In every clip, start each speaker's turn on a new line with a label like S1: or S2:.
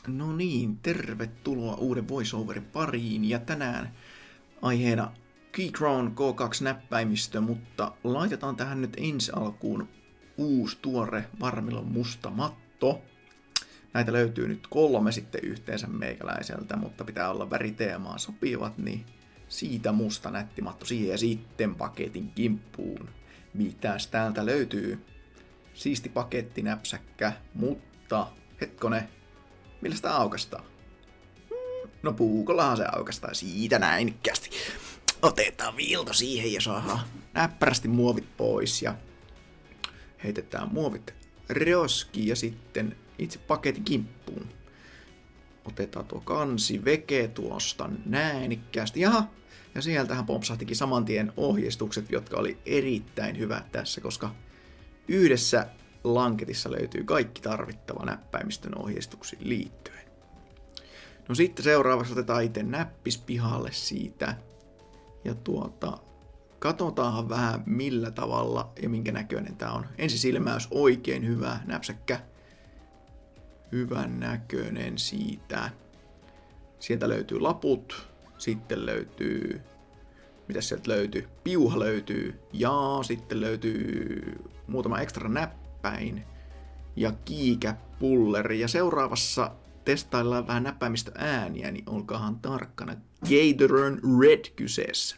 S1: No niin, tervetuloa uuden VoiceOverin pariin ja tänään aiheena Keychron K2-näppäimistö, mutta laitetaan tähän nyt ensi alkuun uusi tuore Varmilon musta matto. Näitä löytyy nyt 3 sitten yhteensä meikäläiseltä, mutta pitää olla väriteemaan sopivat, niin siitä musta nätti matto siihen ja sitten paketin kimppuun. Mitäs täältä löytyy? Siisti paketti, näpsäkkä, mutta hetkone. Millä sitä aukastaa? No puukollahan se aukastaa siitä näinkästi. Otetaan viilto siihen ja saadaan näppärästi muovit pois ja heitetään muovit roskiin ja sitten itse paketin kimppuun. Otetaan tuo kansi veke tuosta näinkästi. Jaha, ja sieltähän pompsahtikin saman tien ohjeistukset, jotka oli erittäin hyvät tässä, koska yhdessä lanketissa löytyy kaikki tarvittava näppäimistön ohjeistuksiin liittyen. No sitten seuraavaksi otetaan itse näppis pihalle siitä. Ja katsotaanhan vähän millä tavalla ja minkä näköinen tää on. Ensisilmäys oikein hyvä, näpsäkkä hyvän näköinen siitä. Sieltä löytyy laput, sitten löytyy, mitä sieltä löytyy? Piuha löytyy ja sitten löytyy muutama ekstra näppäin ja kiikäpulleri. Ja seuraavassa testaillaan vähän näppäimistä ääniä, niin olkaahan tarkkana. Gateron Red kyseessä.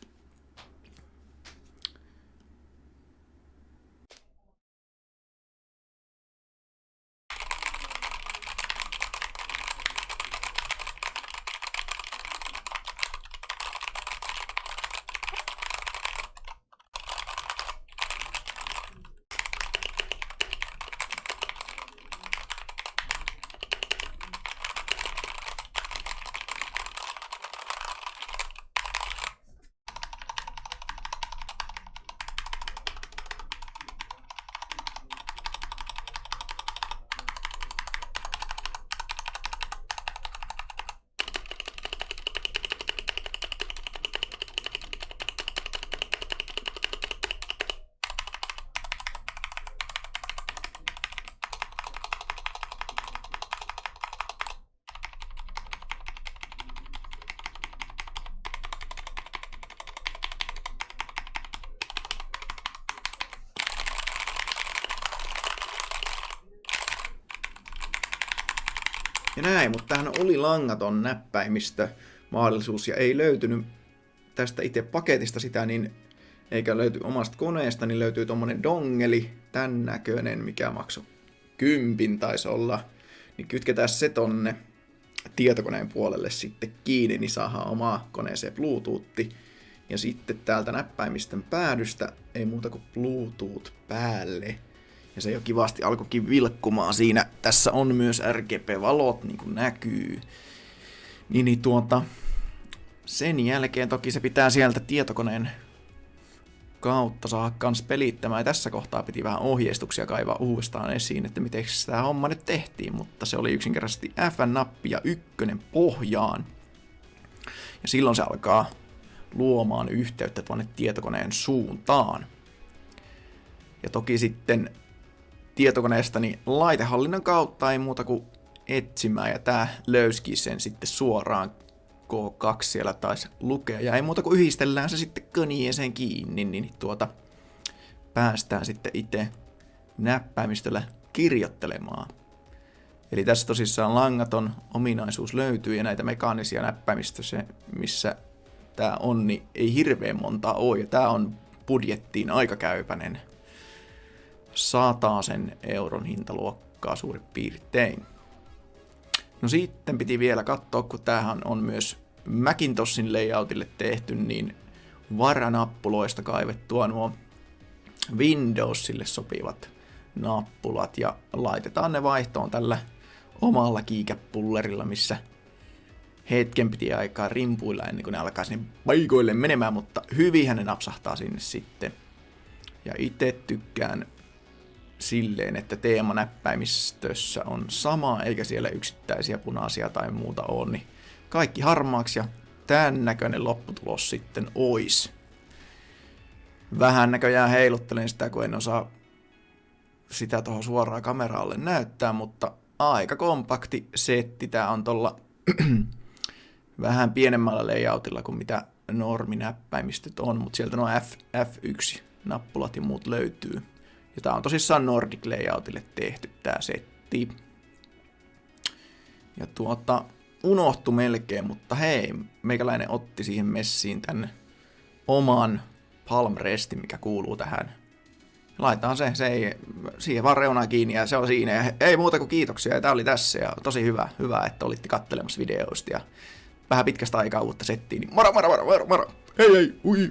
S1: Ja näin, mutta tämähän oli langaton näppäimistö mahdollisuus ja ei löytynyt tästä itse paketista sitä, niin eikä löyty omasta koneesta, niin löytyy tommonen dongeli, tän näköinen, mikä maksoi 10 taisi olla, niin kytketään se tonne tietokoneen puolelle sitten kiinni, niin saadaan omaa koneeseen Bluetooth. Ja sitten täältä näppäimistön päädystä ei muuta kuin Bluetooth päälle. Ja se jo kivasti alkoikin vilkkumaan siinä. Tässä on myös RGB-valot, niin kuin näkyy. Sen jälkeen toki se pitää sieltä tietokoneen kautta saada kans pelittämään. Ja tässä kohtaa piti vähän ohjeistuksia kaivaa uudestaan esiin, että miten tämä homma nyt tehtiin. Mutta se oli yksinkertaisesti F-nappi ja 1 pohjaan. Ja silloin se alkaa luomaan yhteyttä tuonne tietokoneen suuntaan. Ja toki sitten tietokoneestani laitehallinnan kautta ei muuta kuin etsimään, ja tää löyski sen sitten suoraan K2 siellä taisi lukea, ja ei muuta kuin yhdistellään se sitten könieseen kiinni, niin päästään sitten itse näppäimistöllä kirjoittelemaan. Eli tässä tosissaan langaton ominaisuus löytyy, ja näitä mekaanisia näppäimistöjä, missä tää on, niin ei hirveän montaa ole, ja tää on budjettiin aika käypäinen. 100 euron hintaluokkaa suurin piirtein. No sitten piti vielä katsoa, kun tämähän on myös Macintoshin layoutille tehty, niin varanappuloista kaivettua nuo Windowsille sopivat nappulat ja laitetaan ne vaihtoon tällä omalla kiikäpullerilla, missä hetken piti aikaa rimpuilla ennen kuin ne alkaa sinne paikoille menemään, mutta hyvinhän ne napsahtaa sinne sitten. Ja itse tykkään silleen, että teema näppäimistössä on sama, eikä siellä yksittäisiä punaisia tai muuta ole, niin kaikki harmaaksi ja tämän näköinen lopputulos sitten ois. Vähän näköjään heiluttelen sitä, kun en osaa sitä tuohon suoraan kameralle näyttää, mutta aika kompakti setti. Tää on tolla vähän pienemmällä layoutilla kuin mitä norminäppäimistöt on, mutta sieltä nuo F1-nappulat ja muut löytyy. Ja tää on tosissaan Nordic layoutille tehty tää setti. Ja unohtu melkein, mutta hei, meikäläinen otti siihen messiin tän oman palm restin, mikä kuuluu tähän. Laitetaan se ei, siihen vaan reunaan kiinni ja se on siinä. Ja ei muuta kuin kiitoksia, ja tää oli tässä ja tosi hyvä, että olitte kattelemassa videoista ja vähän pitkästä aikaa uutta settiä. Niin moro! Hei, ui.